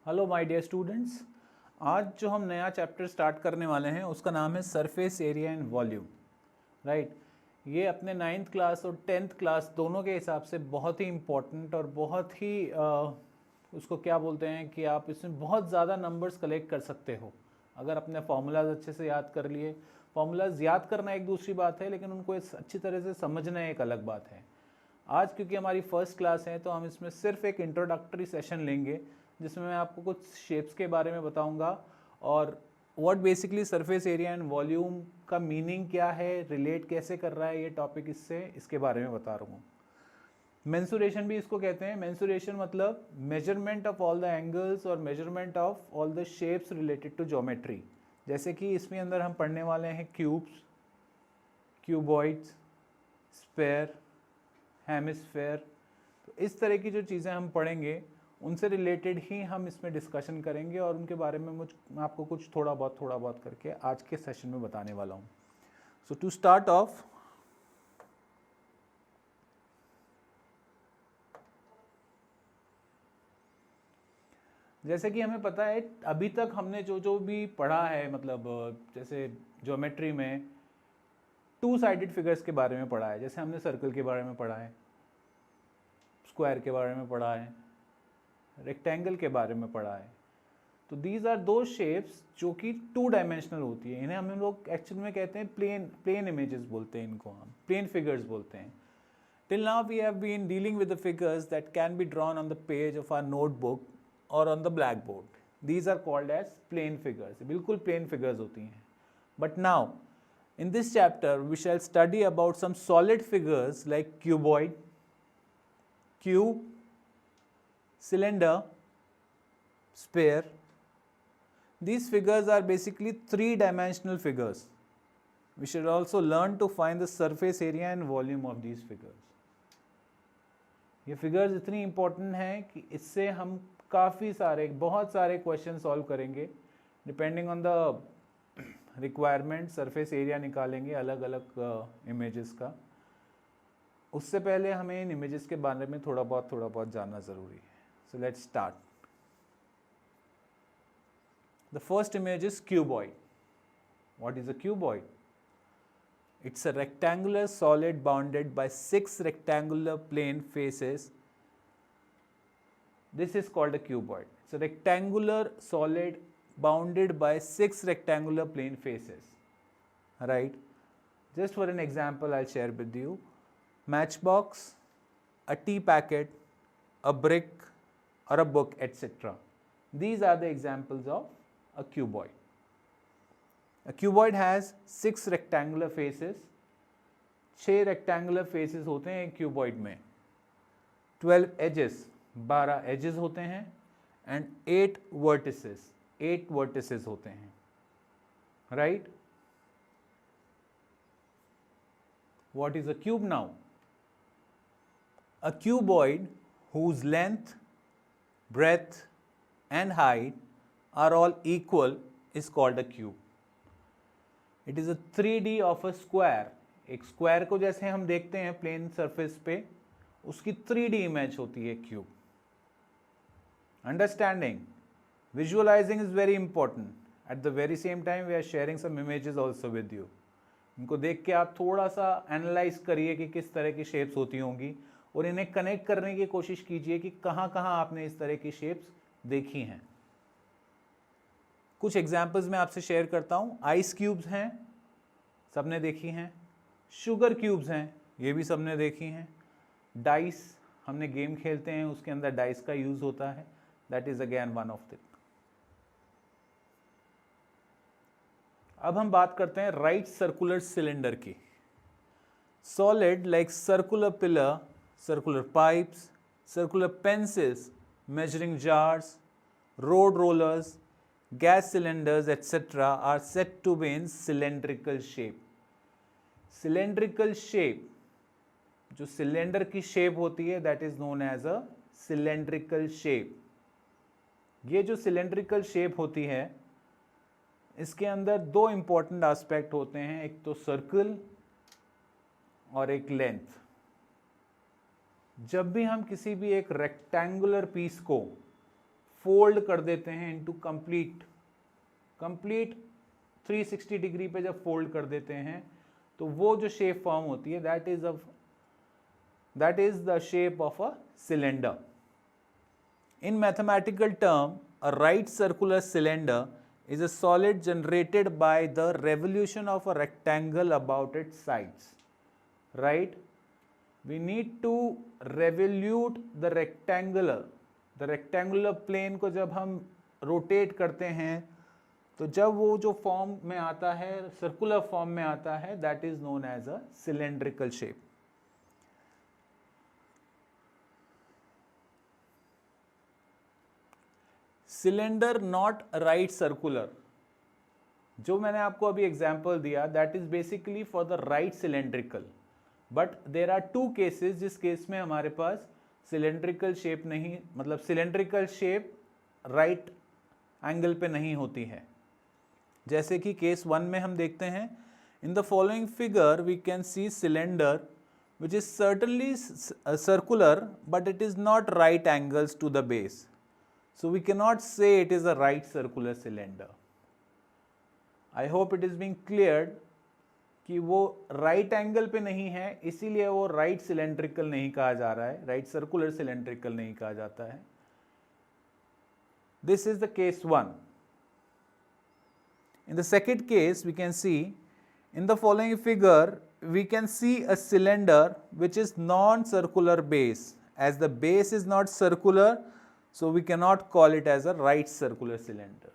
Hello my dear students. आज जो हम नया चैप्टर स्टार्ट करने वाले हैं उसका नाम है surface area and volume. Right, ये अपने 9th क्लास और 10th क्लास दोनों के हिसाब से बहुत ही इम्पोर्टेंट और बहुत ही उसको क्या बोलते हैं कि आप इसमें बहुत ज़्यादा नंबर्स कलेक्ट कर सकते हो अगर अपने फार्मूलाज अच्छे से याद कर लिए। फार्मूलाज याद करना एक दूसरी बात है, लेकिन उनको अच्छी तरह से समझना एक अलग बात है। आज क्योंकि हमारी फर्स्ट क्लास है तो हम इसमें सिर्फ एक इंट्रोडक्टरी सेशन लेंगे जिसमें मैं आपको कुछ शेप्स के बारे में बताऊंगा और what basically surface area and volume का मीनिंग क्या है, रिलेट कैसे कर रहा है ये टॉपिक इससे, इसके बारे में बता रहा हूँ। मेंसुरेशन भी इसको कहते हैं। मेंसुरेशन मतलब measurement of all the angles और measurement of all the shapes related to geometry. जैसे कि इसमें अंदर हम पढ़ने वाले हैं क्यूब्स, क्यूबॉइड्स, स्फेयर, हेमिस्फेयर। तो इस तरह की जो चीज़ें हम पढ़ेंगे उनसे रिलेटेड ही हम इसमें डिस्कशन करेंगे और उनके बारे में मैं आपको कुछ थोड़ा बहुत करके आज के सेशन में बताने वाला हूँ। सो टू स्टार्ट ऑफ, जैसे कि हमें पता है अभी तक हमने जो जो भी पढ़ा है, मतलब जैसे ज्योमेट्री में 2-साइडेड फिगर्स के बारे में पढ़ा है। जैसे हमने सर्कल के बारे में पढ़ा है, स्क्वायर के बारे में पढ़ा है, रेक्टेंगल के बारे में पढ़ा है। तो दीज आर दो शेप्स जो कि 2 डायमेंशनल होती है। इन्हें हम लोग एक्चुअल में कहते हैं प्लेन इमेजेस बोलते हैं, इनको हम प्लेन फिगर्स बोलते हैं। Till now we have been dealing with the figures that can be drawn on the page of our notebook और on the blackboard. These are called as plane figures, बिल्कुल plane figures होती हैं। But now in this chapter we shall study about some solid figures like cuboid, cube, cylinder, sphere. These figures are basically 3-dimensional figures. We should also learn to find the surface area and volume of these figures. ये figures इतनी important हैं कि इससे हम बहुत सारे question solve करेंगे depending on the requirement. Surface area निकालेंगे अलग अलग इमेजेस का। उससे पहले हमें इन इमेजेस के बारे में थोड़ा बहुत जानना ज़रूरी है। So let's start. The first image is cuboid. What is a cuboid? It's a rectangular solid bounded by 6 rectangular plane faces. This is called a cuboid. It's a rectangular solid bounded by 6 rectangular plane faces. Right? Just for an example, I'll share with you. Matchbox, a tea packet, a brick, or a book, etc. These are the examples of a cuboid. A cuboid has 6 rectangular faces. 6 rectangular faces होते हैं एक cuboid में। 12 edges, 12 edges होते हैं and 8 vertices, 8 vertices होते हैं। Right? What is a cube now? A cuboid whose length, breadth and height are all equal is called a cube. It is a 3D of a square. एक square को जैसे हम देखते हैं plane surface पे, उसकी 3D इमेज होती है cube. Understanding, visualizing is very important. At the very same time we are sharing some images also with you. इनको देख के आप थोड़ा सा एनालाइज करिए कि किस तरह की शेप्स होती होंगी और इन्हें कनेक्ट करने की कोशिश कीजिए कि कहाँ कहाँ आपने इस तरह की शेप्स देखी हैं। कुछ एग्जाम्पल्स मैं आपसे शेयर करता हूँ। आइस क्यूब्स हैं, सबने देखी हैं। शुगर क्यूब्स हैं, ये भी सबने देखी हैं। डाइस, हमने गेम खेलते हैं उसके अंदर डाइस का यूज होता है, that is again one of it. अब हम बात करते हैं राइट सर्कुलर सिलेंडर की। Solid like circular pillar, circular pipes, circular pencils, measuring jars, road rollers, gas cylinders etc. are said to be in cylindrical shape. Cylindrical shape, जो cylinder की shape होती है that is known as a cylindrical shape. ये जो cylindrical shape होती है इसके अंदर 2 इंपॉर्टेंट एस्पेक्ट होते हैं, एक तो सर्कल और एक लेंथ। जब भी हम किसी भी एक रेक्टेंगुलर पीस को फोल्ड कर देते हैं इनटू कंप्लीट 360 डिग्री पे जब फोल्ड कर देते हैं तो वो जो शेप फॉर्म होती है that is the shape of a cylinder. In mathematical term, a right circular cylinder is a solid generated by the revolution of a rectangle about its sides. Right? We need to revolute the rectangular plane को जब हम rotate करते हैं तो जब वो जो form में आता है, सर्कुलर फॉर्म में आता है, that is known as a cylindrical shape. Cylinder not right circular, जो मैंने आपको अभी एग्जाम्पल दिया that is basically for the right cylindrical, but there are two cases जिस केस में हमारे पास सिलेंड्रिकल शेप नहीं, मतलब सिलेंड्रिकल शेप राइट एंगल पे नहीं होती है. जैसे कि केस 1 में हम देखते हैं, in the following figure we can see cylinder which is certainly circular but it is not right angles to the base. So we cannot say it is a right circular cylinder. I hope it is being cleared कि वो right angle पे नहीं है, इसीलिए वो right cylindrical नहीं कहा जा रहा है, right circular cylindrical नहीं कहा जाता है. This is the case 1. In the second case we can see in the following figure we can see a cylinder which is non-circular base. As the base is not circular, so we cannot call it as a right circular cylinder.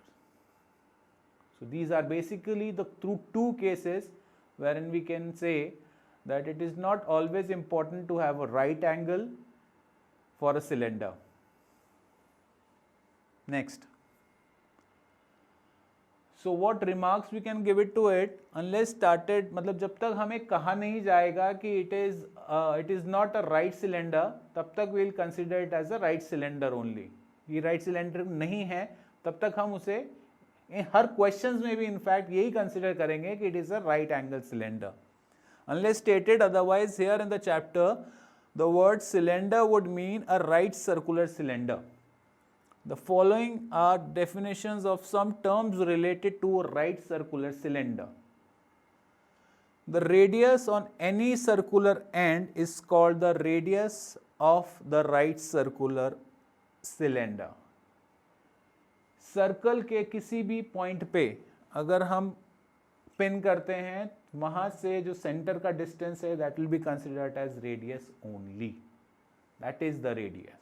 So these are basically the two cases wherein we can say that it is not always important to have a right angle for a cylinder. Next. So what remarks we can give it to it unless started, मतलब जब तक हमें कहा नहीं जाएगा कि it is not a right cylinder, तब तक we'll consider it as a right cylinder only. ये right cylinder नहीं है तब तक हम उसे हर questions में भी इनफैक्ट यही consider करेंगे कि it is a right angle cylinder. Unless stated otherwise, here in the chapter the word cylinder would mean a right circular cylinder. The following are definitions of some terms related to a right circular cylinder. The radius on any circular end is called the radius of the right circular cylinder. Circle के किसी भी point पे अगर हम pin करते हैं, वहां से जो सेंटर का डिस्टेंस है that will be considered as radius only. That is the radius.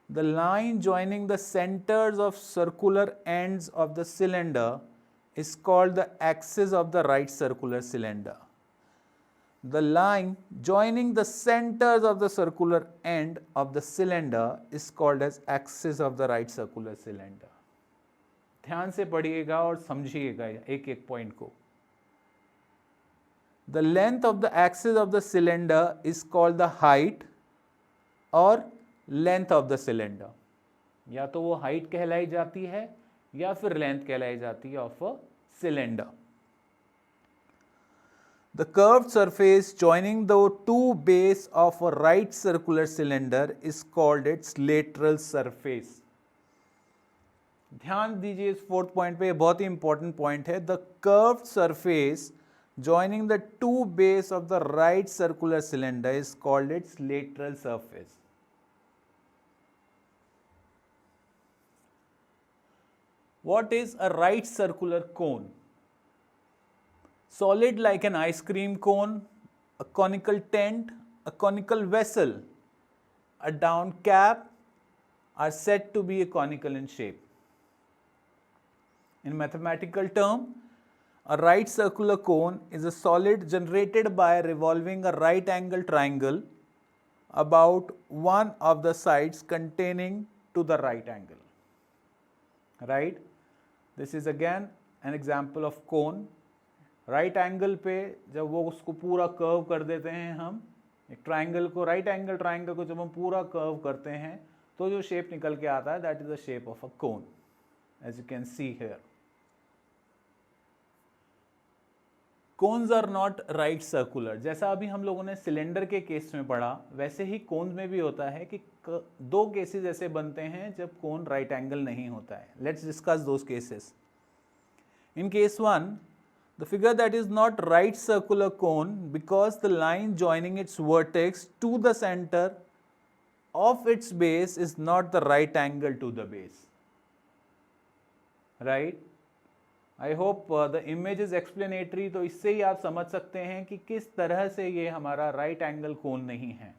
The line joining the centers of circular ends of the cylinder is called the axis of the right circular cylinder. The line joining the centers of the circular end of the cylinder is called as axis of the right circular cylinder. ध्यान से पढ़िएगा और समझिएगा एक एक point को. The length of the axis of the cylinder is called the height और length of the cylinder. या तो वो हाइट कहलाई जाती है या फिर लेंथ कहलाई जाती है of a cylinder. The curved surface joining the two base of a right circular cylinder is called its lateral surface. ध्यान दीजिए इस फोर्थ पॉइंट पे, बहुत ही इंपॉर्टेंट पॉइंट है. The curved surface joining the two base of the right circular cylinder is called its lateral surface. What is a right circular cone? Solid like an ice cream cone, a conical tent, a conical vessel, a down cap are said to be conical in shape. In mathematical term, a right circular cone is a solid generated by revolving a right angle triangle about one of the sides containing to the right angle. Right? This is again an example of cone. Right angle पे जब वो उसको पूरा curve कर देते हैं, हम एक ट्राइंगल को, राइट एंगल ट्राइंगल को जब हम पूरा कर्व करते हैं तो जो शेप निकल के आता है that is the shape of a cone, as you can see here. Cones are not right circular. जैसा अभी हम लोगों ने सिलेंडर के केस में पढ़ा, वैसे ही कोन्स में भी होता है कि दो केसेस ऐसे बनते हैं जब कोन राइट एंगल नहीं होता है। Let's discuss those cases. In case one, the figure that is not right circular cone because the line joining its vertex to the center of its base is not the right angle to the base. Right? I hope the image is explanatory. तो इससे ही आप समझ सकते हैं कि किस तरह से ये हमारा right angle cone नहीं है।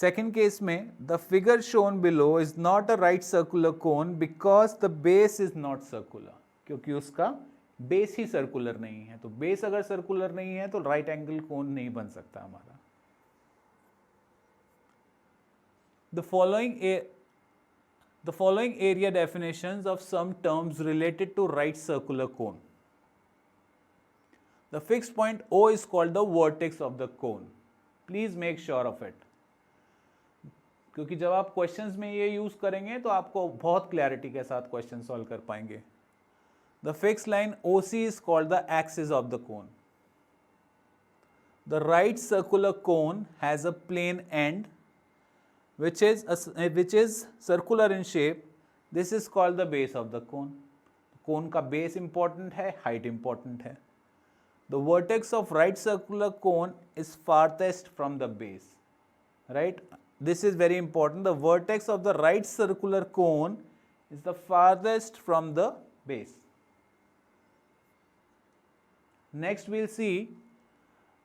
Second case में the figure shown below is not a right circular cone because the base is not circular. क्योंकि उसका बेस ही सर्कुलर नहीं है। तो बेस अगर सर्कुलर नहीं है तो राइट एंगल कोन नहीं बन सकता हमारा। The following area definitions of some terms related to right circular cone. The fixed point O is called the vertex of the cone. Please make sure of it. क्योंकि जब आप क्वेश्चंस में ये use करेंगे तो आपको बहुत क्लैरिटी के साथ क्वेश्चन सॉल्व कर पाएंगे। The fixed line OC is called the axis of the cone. The right circular cone has a plane end which is circular in shape. This is called the base of the cone. Cone का base important है, height important है। The vertex of right circular cone is farthest from the base. Right? This is very important. The vertex of the right circular cone is the farthest from the base. Next we'll see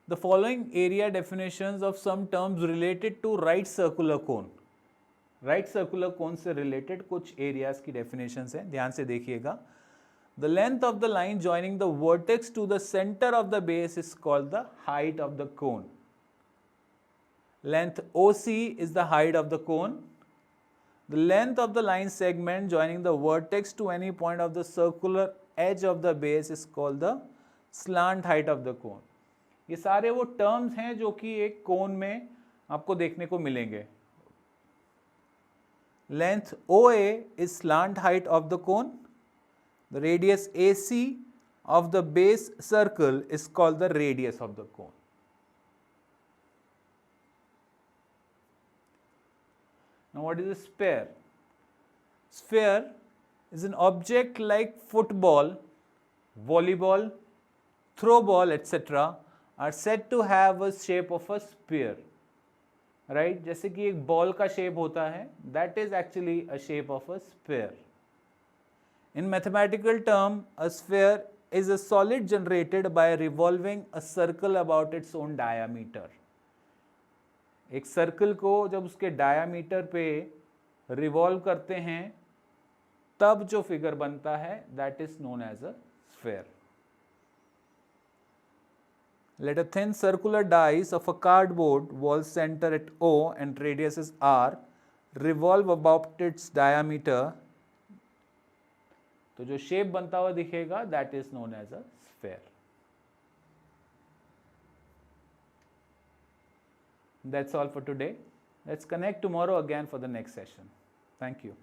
the following area definitions of some terms related to right circular cone. Right circular cone से related कुछ areas की definitions हैं, ध्यान से देखिएगा। The length of the line joining the vertex to the center of the base is called the height of the cone. Length OC is the height of the cone. The length of the line segment joining the vertex to any point of the circular edge of the base is called the slant height of the cone. ये सारे वो terms हैं जो कि एक कोन में आपको देखने को मिलेंगे। Length OA is slant height of the cone. The radius AC of the base circle is called the radius of the cone. Now what is a sphere? Sphere is an object like football, volleyball, throw ball, etc. are said to have a shape of a sphere. Right? जैसे कि एक ball का shape होता है, that is actually a shape of a sphere. In mathematical term, a sphere is a solid generated by revolving a circle about its own diameter. एक circle को जब उसके डायामीटर पे रिवॉल्व करते हैं तब जो फिगर बनता है that is known as a sphere. Let a thin circular dice of a cardboard wall center at O and radius is R revolve about its diameter. तो जो शेप बनता हुआ दिखेगा that is known as a sphere. That's all for today. Let's connect tomorrow again for the next session. Thank you.